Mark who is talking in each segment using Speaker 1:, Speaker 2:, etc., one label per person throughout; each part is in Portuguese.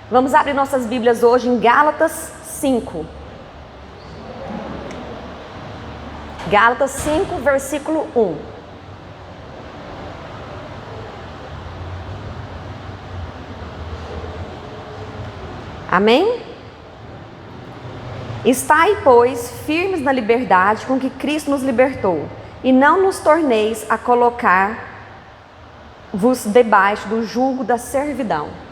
Speaker 1: Vamos abrir nossas Bíblias hoje em Gálatas 5. Gálatas 5, versículo 1. Amém? Estai, pois, firmes na liberdade com que Cristo nos libertou, e não nos torneis a colocar-vos debaixo do jugo da servidão.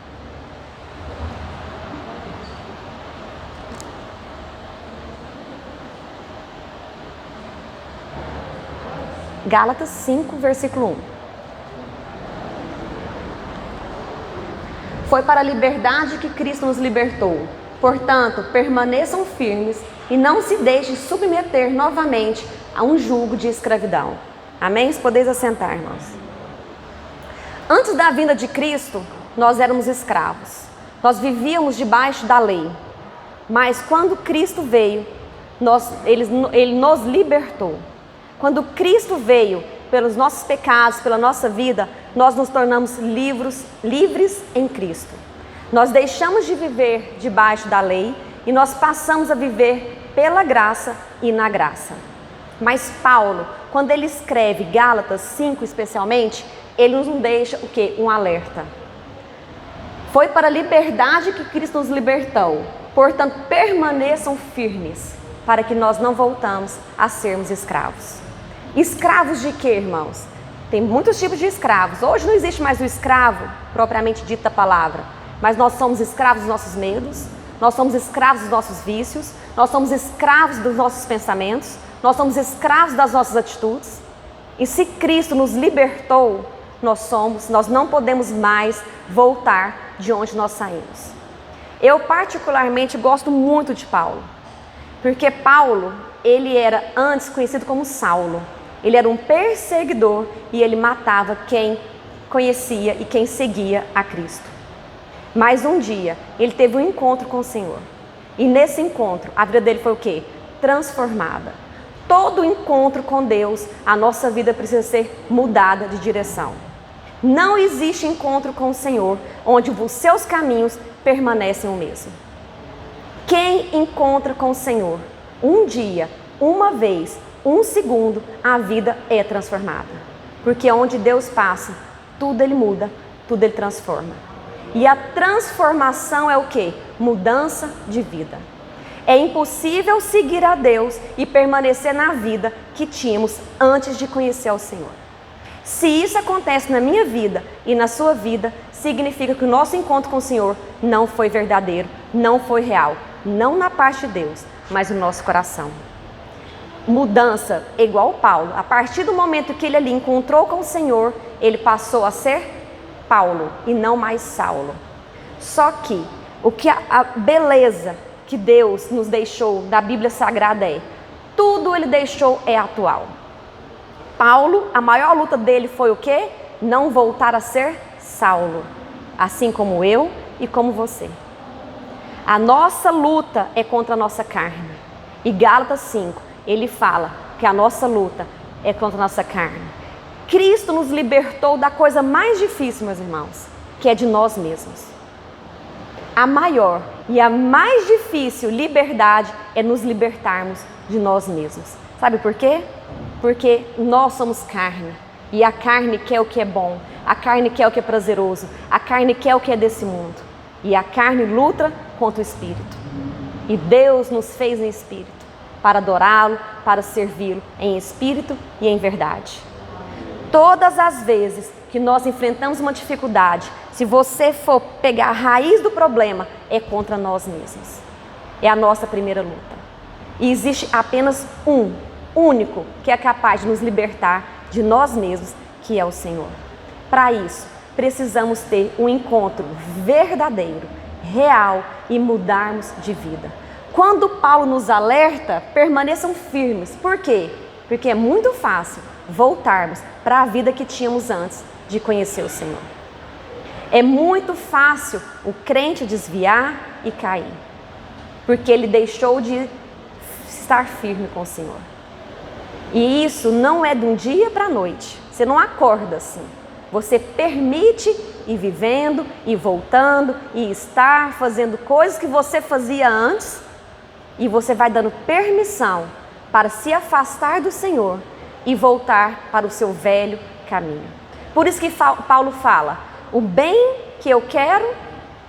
Speaker 1: Gálatas 5, versículo 1. Foi para a liberdade que Cristo nos libertou. Portanto, permaneçam firmes e não se deixem submeter novamente a um jugo de escravidão. Amém? Podeis assentar, irmãos. Antes da vinda de Cristo, nós éramos escravos. Nós vivíamos debaixo da lei. Mas quando Cristo veio, Ele nos libertou. Quando Cristo veio, pelos nossos pecados, pela nossa vida, nós nos tornamos livres em Cristo. Nós deixamos de viver debaixo da lei e nós passamos a viver pela graça e na graça. Mas Paulo, quando ele escreve Gálatas 5 especialmente, ele nos deixa o quê? Um alerta. Foi para a liberdade que Cristo nos libertou. Portanto, permaneçam firmes para que nós não voltamos a sermos escravos. Escravos de quê, irmãos? Tem muitos tipos de escravos. Hoje não existe mais o escravo, propriamente dita a palavra. Mas nós somos escravos dos nossos medos, nós somos escravos dos nossos vícios, nós somos escravos dos nossos pensamentos, nós somos escravos das nossas atitudes. E se Cristo nos libertou, nós não podemos mais voltar de onde nós saímos. Eu particularmente gosto muito de Paulo, porque Paulo, ele era antes conhecido como Saulo. Ele era um perseguidor e ele matava quem conhecia e quem seguia a Cristo. Mas um dia, ele teve um encontro com o Senhor. E nesse encontro, a vida dele foi o quê? Transformada. Todo encontro com Deus, a nossa vida precisa ser mudada de direção. Não existe encontro com o Senhor onde os seus caminhos permanecem o mesmo. Quem encontra com o Senhor, um dia, uma vez, um segundo, a vida é transformada. Porque onde Deus passa, tudo Ele muda, tudo Ele transforma. E a transformação é o quê? Mudança de vida. É impossível seguir a Deus e permanecer na vida que tínhamos antes de conhecer o Senhor. Se isso acontece na minha vida e na sua vida, significa que o nosso encontro com o Senhor não foi verdadeiro, não foi real. Não na parte de Deus, mas no nosso coração. Mudança é igual Paulo. A partir do momento que ele ali encontrou com o Senhor, ele passou a ser Paulo e não mais Saulo. Só que a beleza que Deus nos deixou da Bíblia Sagrada tudo ele deixou é atual. Paulo, a maior luta dele foi o quê? Não voltar a ser Saulo, assim como eu e como você. A nossa luta é contra a nossa carne. E Gálatas 5, ele fala que a nossa luta é contra a nossa carne. Cristo nos libertou da coisa mais difícil, meus irmãos, que é de nós mesmos. A maior e a mais difícil liberdade é nos libertarmos de nós mesmos. Sabe por quê? Porque nós somos carne. E a carne quer o que é bom. A carne quer o que é prazeroso. A carne quer o que é desse mundo. E a carne luta contra o Espírito. E Deus nos fez em Espírito para adorá-lo, para servi-lo em Espírito e em verdade. Todas as vezes que nós enfrentamos uma dificuldade, se você for pegar a raiz do problema, é contra nós mesmos. É a nossa primeira luta. E existe apenas um único que é capaz de nos libertar de nós mesmos, que é o Senhor. Para isso, precisamos ter um encontro verdadeiro, real e mudarmos de vida. Quando Paulo nos alerta, permaneçam firmes. Por quê? Porque é muito fácil voltarmos para a vida que tínhamos antes de conhecer o Senhor. É muito fácil o crente desviar e cair, porque ele deixou de estar firme com o Senhor. E isso não é de um dia para a noite. Você não acorda assim. Você permite ir vivendo, ir voltando, e estar fazendo coisas que você fazia antes, e você vai dando permissão para se afastar do Senhor e voltar para o seu velho caminho. Por isso que Paulo fala, o bem que eu quero,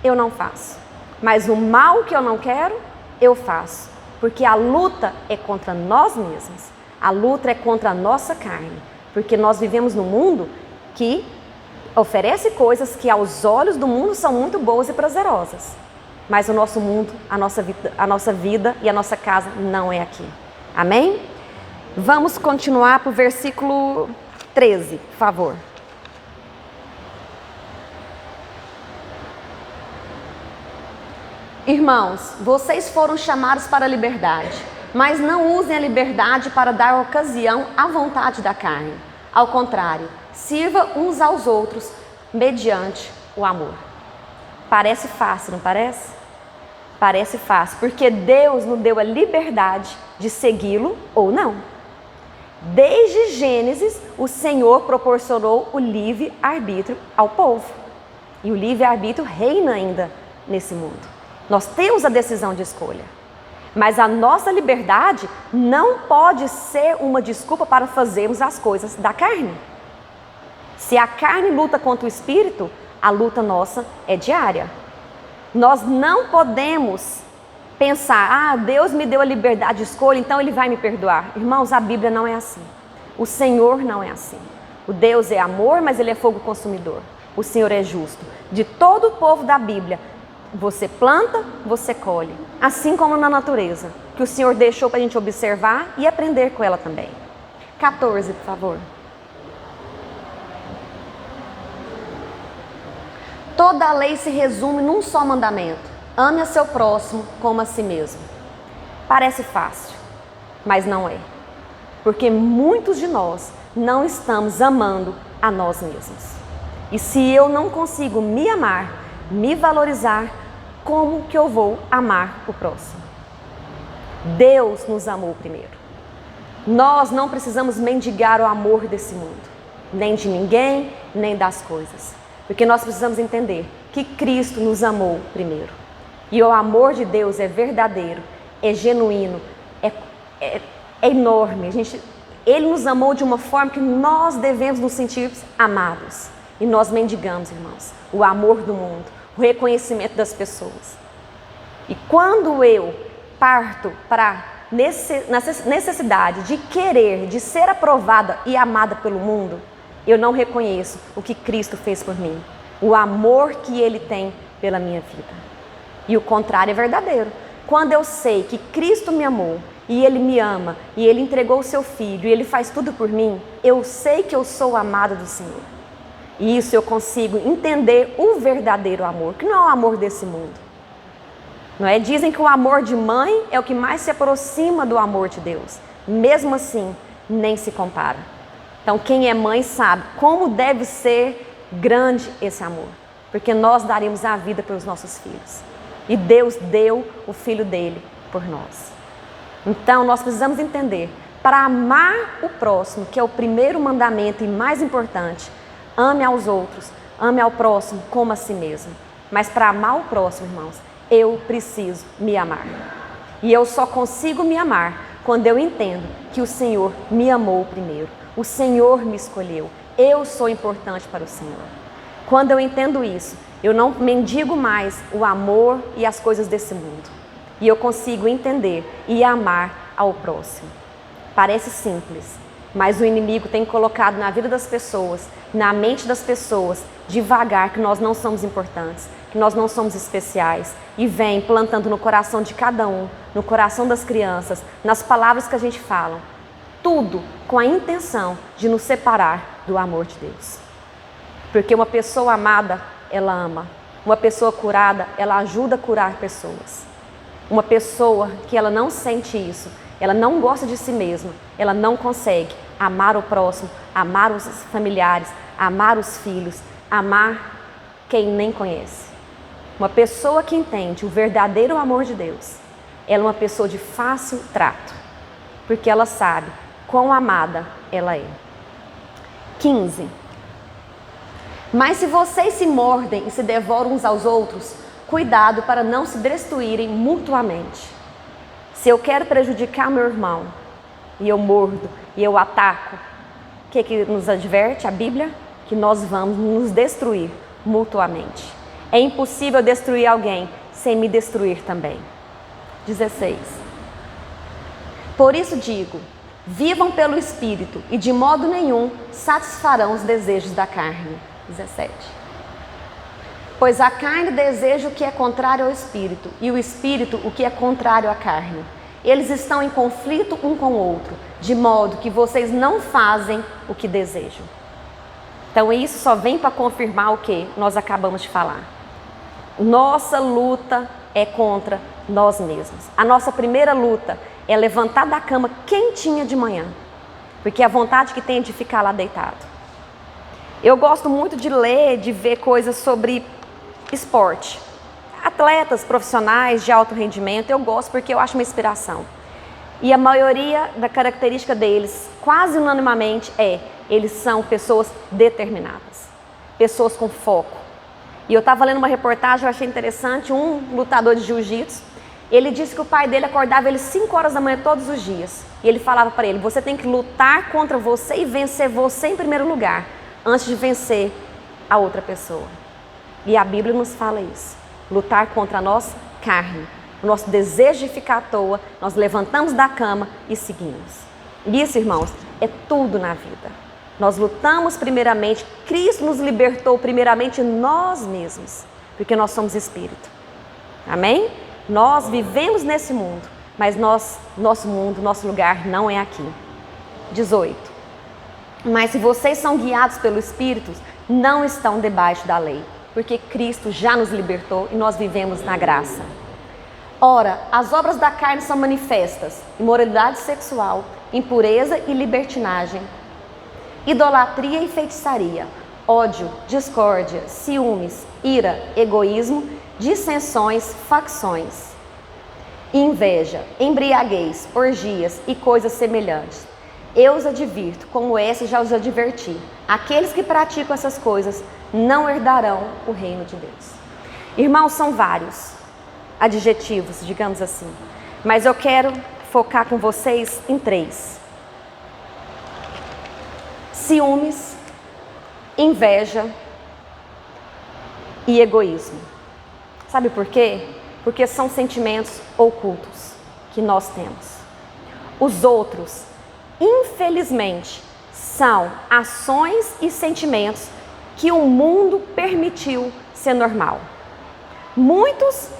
Speaker 1: eu não faço. Mas o mal que eu não quero, eu faço. Porque a luta é contra nós mesmos. A luta é contra a nossa carne. Porque nós vivemos num mundo que oferece coisas que aos olhos do mundo são muito boas e prazerosas. Mas o nosso mundo, a nossa vida e a nossa casa não é aqui. Amém? Vamos continuar para o versículo 13, por favor. Irmãos, vocês foram chamados para a liberdade, mas não usem a liberdade para dar ocasião à vontade da carne. Ao contrário, sirva uns aos outros mediante o amor. Parece fácil, não parece? Parece fácil, porque Deus nos deu a liberdade de segui-lo ou não. Desde Gênesis, o Senhor proporcionou o livre-arbítrio ao povo. E o livre-arbítrio reina ainda nesse mundo. Nós temos a decisão de escolha. Mas a nossa liberdade não pode ser uma desculpa para fazermos as coisas da carne. Se a carne luta contra o espírito, a luta nossa é diária. Nós não podemos pensar, Deus me deu a liberdade de escolha, então Ele vai me perdoar. Irmãos, a Bíblia não é assim. O Senhor não é assim. O Deus é amor, mas Ele é fogo consumidor. O Senhor é justo. De todo o povo da Bíblia, você planta, você colhe. Assim como na natureza, que o Senhor deixou para a gente observar e aprender com ela também. 14, por favor. Toda a lei se resume num só mandamento. Ame a seu próximo como a si mesmo. Parece fácil, mas não é. Porque muitos de nós não estamos amando a nós mesmos. E se eu não consigo me amar, me valorizar, como que eu vou amar o próximo? Deus nos amou primeiro. Nós não precisamos mendigar o amor desse mundo, nem de ninguém, nem das coisas. Porque nós precisamos entender que Cristo nos amou primeiro. E o amor de Deus é verdadeiro, é genuíno, é enorme. Ele nos amou de uma forma que nós devemos nos sentir amados. E nós mendigamos, irmãos, o amor do mundo, o reconhecimento das pessoas. E quando eu parto para necessidade de querer, de ser aprovada e amada pelo mundo, eu não reconheço o que Cristo fez por mim, o amor que Ele tem pela minha vida. E o contrário é verdadeiro. Quando eu sei que Cristo me amou, e Ele me ama, e Ele entregou o seu Filho, e Ele faz tudo por mim, eu sei que eu sou amada do Senhor. E isso eu consigo entender o verdadeiro amor, que não é o amor desse mundo. Não é? Dizem que o amor de mãe é o que mais se aproxima do amor de Deus. Mesmo assim, nem se compara. Então, quem é mãe sabe como deve ser grande esse amor. Porque nós daremos a vida pelos nossos filhos. E Deus deu o Filho dele por nós. Então, nós precisamos entender, para amar o próximo, que é o primeiro mandamento e mais importante, ame aos outros, ame ao próximo como a si mesmo. Mas para amar o próximo, irmãos, eu preciso me amar. E eu só consigo me amar quando eu entendo que o Senhor me amou primeiro. O Senhor me escolheu. Eu sou importante para o Senhor. Quando eu entendo isso, eu não mendigo mais o amor e as coisas desse mundo. E eu consigo entender e amar ao próximo. Parece simples, mas o inimigo tem colocado na vida das pessoas, na mente das pessoas, devagar, que nós não somos importantes, que nós não somos especiais. E vem plantando no coração de cada um, no coração das crianças, nas palavras que a gente fala. Tudo com a intenção de nos separar do amor de Deus. Porque uma pessoa amada, ela ama. Uma pessoa curada, ela ajuda a curar pessoas. Uma pessoa que ela não sente isso, ela não gosta de si mesma, ela não consegue amar o próximo, amar os familiares, amar os filhos, amar quem nem conhece. Uma pessoa que entende o verdadeiro amor de Deus, ela é uma pessoa de fácil trato, porque ela sabe quão amada ela é. 15. Mas se vocês se mordem e se devoram uns aos outros, cuidado para não se destruírem mutuamente. Se eu quero prejudicar meu irmão, e eu mordo, e eu ataco, o que nos adverte a Bíblia? Que nós vamos nos destruir mutuamente. É impossível destruir alguém sem me destruir também. 16. Por isso digo, vivam pelo Espírito e de modo nenhum satisfarão os desejos da carne. 17. Pois a carne deseja o que é contrário ao Espírito e o Espírito o que é contrário à carne. Eles estão em conflito um com o outro, de modo que vocês não fazem o que desejam. Então isso só vem para confirmar o que nós acabamos de falar. Nossa luta é contra nós mesmos. A nossa primeira luta é levantar da cama quentinha de manhã, porque é a vontade que tem de ficar lá deitado. Eu gosto muito de ler, de ver coisas sobre esporte. Atletas profissionais de alto rendimento, eu gosto porque eu acho uma inspiração. E a maioria da característica deles, quase unanimamente, eles são pessoas determinadas, pessoas com foco. E eu estava lendo uma reportagem, eu achei interessante, um lutador de jiu-jitsu, ele disse que o pai dele acordava ele 5 horas da manhã todos os dias. E ele falava para ele, você tem que lutar contra você e vencer você em primeiro lugar, antes de vencer a outra pessoa. E a Bíblia nos fala isso. Lutar contra a nossa carne, o nosso desejo de ficar à toa, nós levantamos da cama e seguimos. Isso, irmãos, é tudo na vida. Nós lutamos primeiramente, Cristo nos libertou primeiramente nós mesmos, porque nós somos espírito. Amém? Nós vivemos nesse mundo, mas nosso mundo, nosso lugar não é aqui. 18. Mas se vocês são guiados pelo Espírito, não estão debaixo da lei, porque Cristo já nos libertou e nós vivemos na graça. Ora, as obras da carne são manifestas: imoralidade sexual, impureza e libertinagem, idolatria e feitiçaria, ódio, discórdia, ciúmes, ira, egoísmo, dissensões, facções, inveja, embriaguez, orgias e coisas semelhantes. Eu os advirto, como essa já os adverti. Aqueles que praticam essas coisas não herdarão o reino de Deus. Irmãos, são vários adjetivos, digamos assim, mas eu quero focar com vocês em 3. Ciúmes, inveja e egoísmo. Sabe por quê? Porque são sentimentos ocultos que nós temos. Os outros, infelizmente, são ações e sentimentos que o mundo permitiu ser normal. Muitos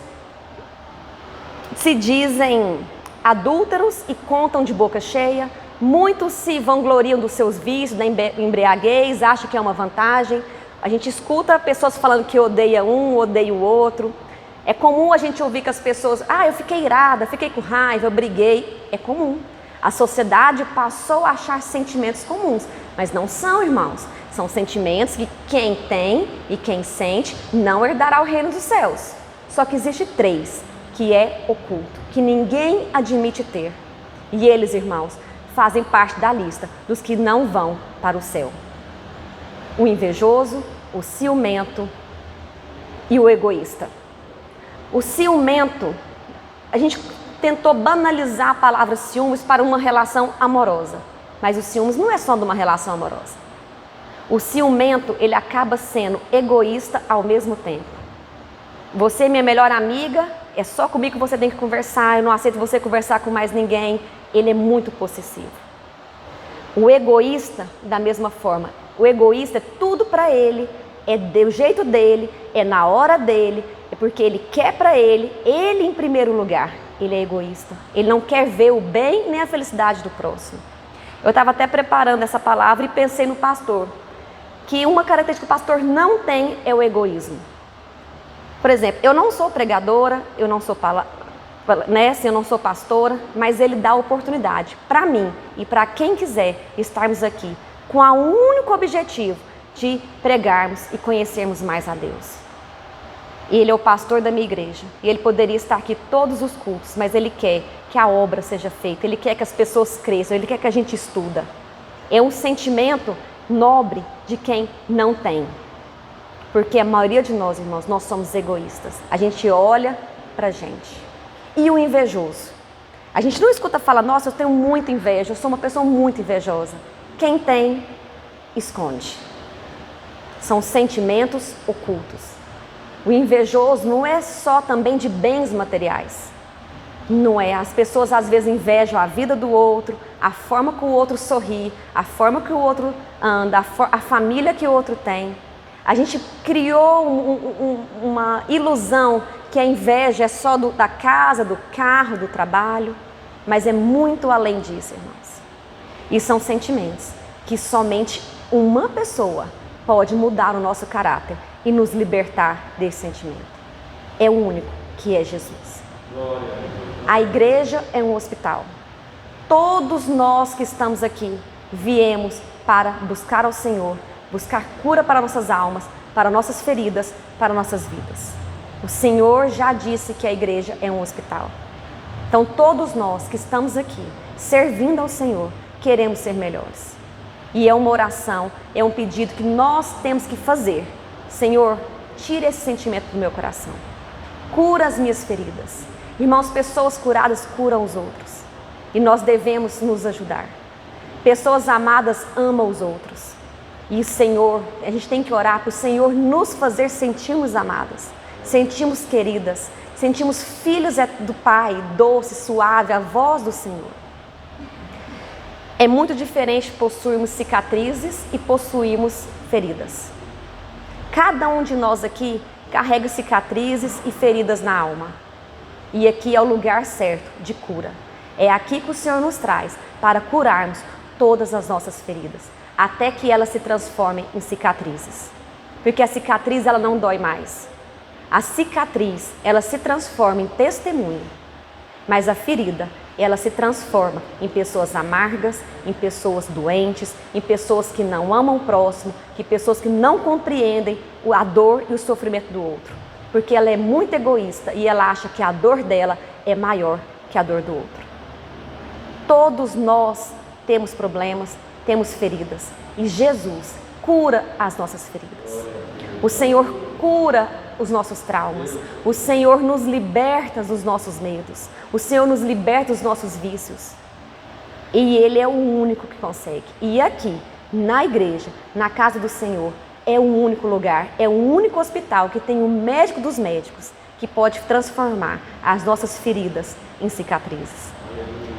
Speaker 1: se dizem adúlteros e contam de boca cheia. Muitos se vangloriam dos seus vícios, da embriaguez, acham que é uma vantagem. A gente escuta pessoas falando que odeia um, odeia o outro. É comum a gente ouvir que as pessoas, eu fiquei irada, fiquei com raiva, eu briguei. É comum. A sociedade passou a achar sentimentos comuns, mas não são, irmãos. São sentimentos que quem tem e quem sente não herdará o reino dos céus. Só que existe 3, que é oculto, que ninguém admite ter. E eles, irmãos, fazem parte da lista dos que não vão para o céu. O invejoso, o ciumento e o egoísta. O ciumento, a gente tentou banalizar a palavra ciúmes para uma relação amorosa, mas o ciúmes não é só de uma relação amorosa. O ciumento, ele acaba sendo egoísta ao mesmo tempo. Você é minha melhor amiga, é só comigo que você tem que conversar, eu não aceito você conversar com mais ninguém. Ele é muito possessivo. O egoísta, da mesma forma, o egoísta é tudo para ele, é do jeito dele, é na hora dele, é porque ele quer para ele em primeiro lugar. Ele é egoísta, ele não quer ver o bem nem a felicidade do próximo. Eu estava até preparando essa palavra e pensei no pastor, que uma característica que o pastor não tem é o egoísmo. Por exemplo, eu não sou pregadora, eu não sou eu não sou pastora, mas ele dá oportunidade para mim e para quem quiser estarmos aqui com o único objetivo de pregarmos e conhecermos mais a Deus. Ele é o pastor da minha igreja e ele poderia estar aqui todos os cultos, mas ele quer que a obra seja feita, ele quer que as pessoas cresçam, ele quer que a gente estuda. É um sentimento nobre de quem não tem. Porque a maioria de nós, irmãos, nós somos egoístas. A gente olha pra gente. E o invejoso? A gente não escuta falar, nossa, eu tenho muita inveja, eu sou uma pessoa muito invejosa. Quem tem, esconde. São sentimentos ocultos. O invejoso não é só também de bens materiais. Não é. As pessoas às vezes invejam a vida do outro, a forma que o outro sorri, a forma que o outro anda, a família que o outro tem. A gente criou uma ilusão que a inveja é só da casa, do carro, do trabalho. Mas é muito além disso, irmãos. E são sentimentos que somente uma pessoa pode mudar o nosso caráter e nos libertar desse sentimento. É o único, que é Jesus. A igreja é um hospital. Todos nós que estamos aqui viemos para buscar ao Senhor, buscar cura para nossas almas, para nossas feridas, para nossas vidas. O Senhor já disse que a igreja é um hospital. Então todos nós que estamos aqui, servindo ao Senhor, queremos ser melhores. E é uma oração, é um pedido que nós temos que fazer. Senhor, tira esse sentimento do meu coração. Cura as minhas feridas. Irmãos, pessoas curadas curam os outros. E nós devemos nos ajudar. Pessoas amadas amam os outros. E Senhor, a gente tem que orar para o Senhor nos fazer sentirmos amadas, sentirmos queridas, sentimos filhos do Pai, doce, suave, a voz do Senhor. É muito diferente possuirmos cicatrizes e possuirmos feridas. Cada um de nós aqui carrega cicatrizes e feridas na alma. E aqui é o lugar certo de cura. É aqui que o Senhor nos traz para curarmos todas as nossas feridas, até que elas se transformem em cicatrizes. Porque a cicatriz, ela não dói mais. A cicatriz, ela se transforma em testemunho, mas a ferida, ela se transforma em pessoas amargas, em pessoas doentes, em pessoas que não amam o próximo, em pessoas que não compreendem a dor e o sofrimento do outro. Porque ela é muito egoísta e ela acha que a dor dela é maior que a dor do outro. Todos nós temos problemas, temos feridas e Jesus cura as nossas feridas. O Senhor cura os nossos traumas. O Senhor nos liberta dos nossos medos. O Senhor nos liberta dos nossos vícios. E Ele é o único que consegue. E aqui, na igreja, na casa do Senhor, é o único lugar, é o único hospital que tem o médico dos médicos que pode transformar as nossas feridas em cicatrizes.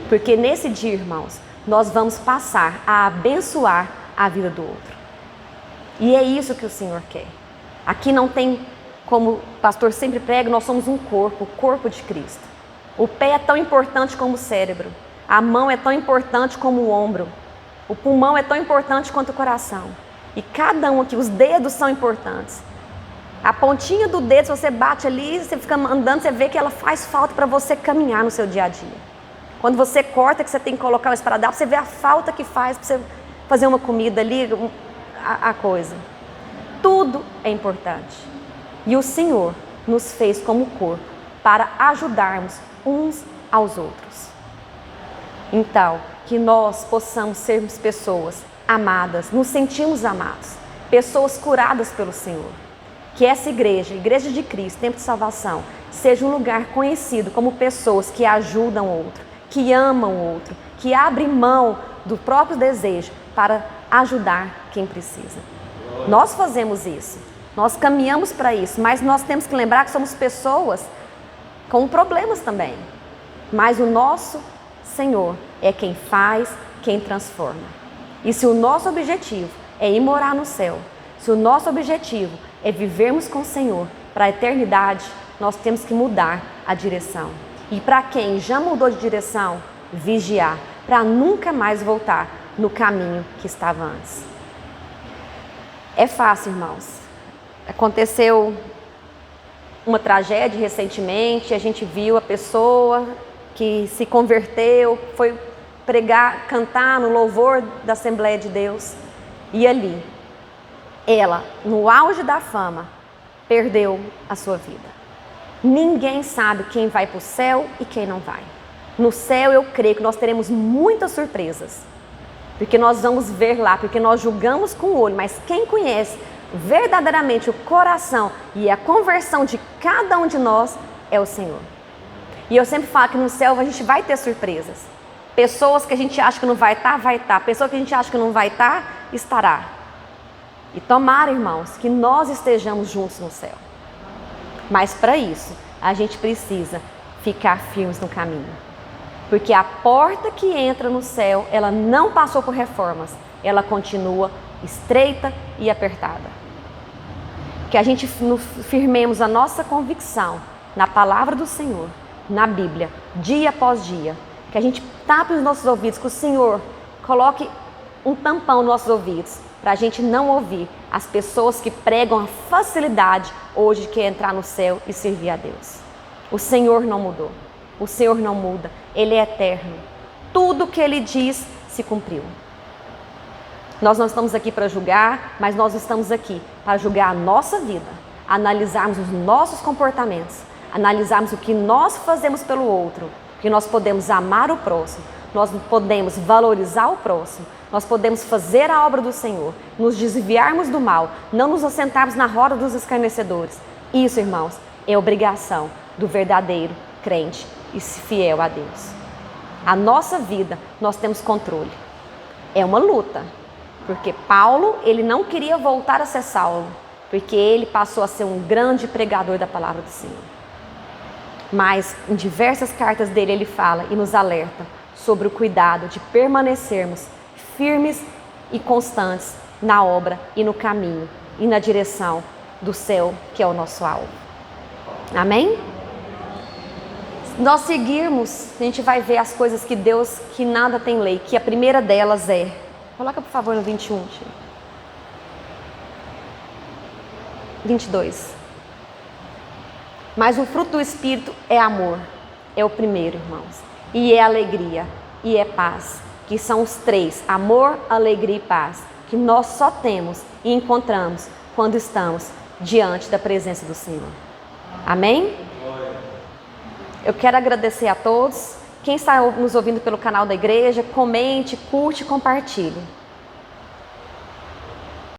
Speaker 1: Porque nesse dia, irmãos, nós vamos passar a abençoar a vida do outro. E é isso que o Senhor quer. Aqui não tem, como o pastor sempre prega, nós somos um corpo, o corpo de Cristo. O pé é tão importante como o cérebro. A mão é tão importante como o ombro. O pulmão é tão importante quanto o coração. E cada um aqui, os dedos são importantes. A pontinha do dedo, se você bate ali, você fica andando, você vê que ela faz falta para você caminhar no seu dia a dia. Quando você corta, que você tem que colocar um esparadrapo, você vê a falta que faz para você fazer uma comida ali, a coisa. Tudo é importante. E o Senhor nos fez como corpo para ajudarmos uns aos outros. Então, que nós possamos sermos pessoas amadas, nos sentimos amados, pessoas curadas pelo Senhor. Que essa igreja, Igreja de Cristo, Tempo de Salvação, seja um lugar conhecido como pessoas que ajudam o outro, que amam o outro, que abrem mão do próprio desejo para ajudar quem precisa. Nós fazemos isso, nós caminhamos para isso, mas nós temos que lembrar que somos pessoas com problemas também. Mas o nosso Senhor é quem faz, quem transforma. E se o nosso objetivo é ir morar no céu, se o nosso objetivo é vivermos com o Senhor para a eternidade, nós temos que mudar a direção. E para quem já mudou de direção, vigiar, para nunca mais voltar no caminho que estava antes. É fácil, irmãos. Aconteceu uma tragédia recentemente, a gente viu a pessoa que se converteu, foi pregar, cantar no louvor da Assembleia de Deus. E ali, ela, no auge da fama, perdeu a sua vida. Ninguém sabe quem vai para o céu e quem não vai. No céu eu creio que nós teremos muitas surpresas. Porque nós vamos ver lá, porque nós julgamos com o olho, mas quem conhece verdadeiramente o coração e a conversão de cada um de nós é o Senhor. E eu sempre falo que no céu a gente vai ter surpresas. Pessoas que a gente acha que não vai estar, vai estar. Pessoas que a gente acha que não vai estar, estará. E tomara, irmãos, que nós estejamos juntos no céu. Mas para isso, a gente precisa ficar firmes no caminho. Porque a porta que entra no céu, ela não passou por reformas. Ela continua estreita e apertada. Que a gente firmemos a nossa convicção na palavra do Senhor, na Bíblia, dia após dia. Que a gente tape os nossos ouvidos, que o Senhor coloque um tampão nos nossos ouvidos, para a gente não ouvir as pessoas que pregam a facilidade hoje de querer entrar no céu e servir a Deus. O Senhor não mudou, o Senhor não muda, Ele é eterno. Tudo que Ele diz se cumpriu. Nós não estamos aqui para julgar, mas nós estamos aqui para julgar a nossa vida, analisarmos os nossos comportamentos, analisarmos o que nós fazemos pelo outro, que nós podemos amar o próximo, nós podemos valorizar o próximo, nós podemos fazer a obra do Senhor, nos desviarmos do mal, não nos assentarmos na roda dos escarnecedores. Isso, irmãos, é obrigação do verdadeiro crente e fiel a Deus. A nossa vida, nós temos controle. É uma luta, porque Paulo, ele não queria voltar a ser Saulo, porque ele passou a ser um grande pregador da palavra do Senhor. Mas em diversas cartas dele ele fala e nos alerta sobre o cuidado de permanecermos firmes e constantes na obra e no caminho e na direção do céu, que é o nosso alvo. Amém? Se nós seguirmos, a gente vai ver as coisas que Deus, que nada tem lei, que a primeira delas é, coloca por favor no 21, 22. Mas o fruto do Espírito é amor, é o primeiro, irmãos, e é alegria, e é paz, que são os três, amor, alegria e paz, que nós só temos e encontramos quando estamos diante da presença do Senhor. Amém? Eu quero agradecer a todos. Quem está nos ouvindo pelo canal da igreja, comente, curte e compartilhe.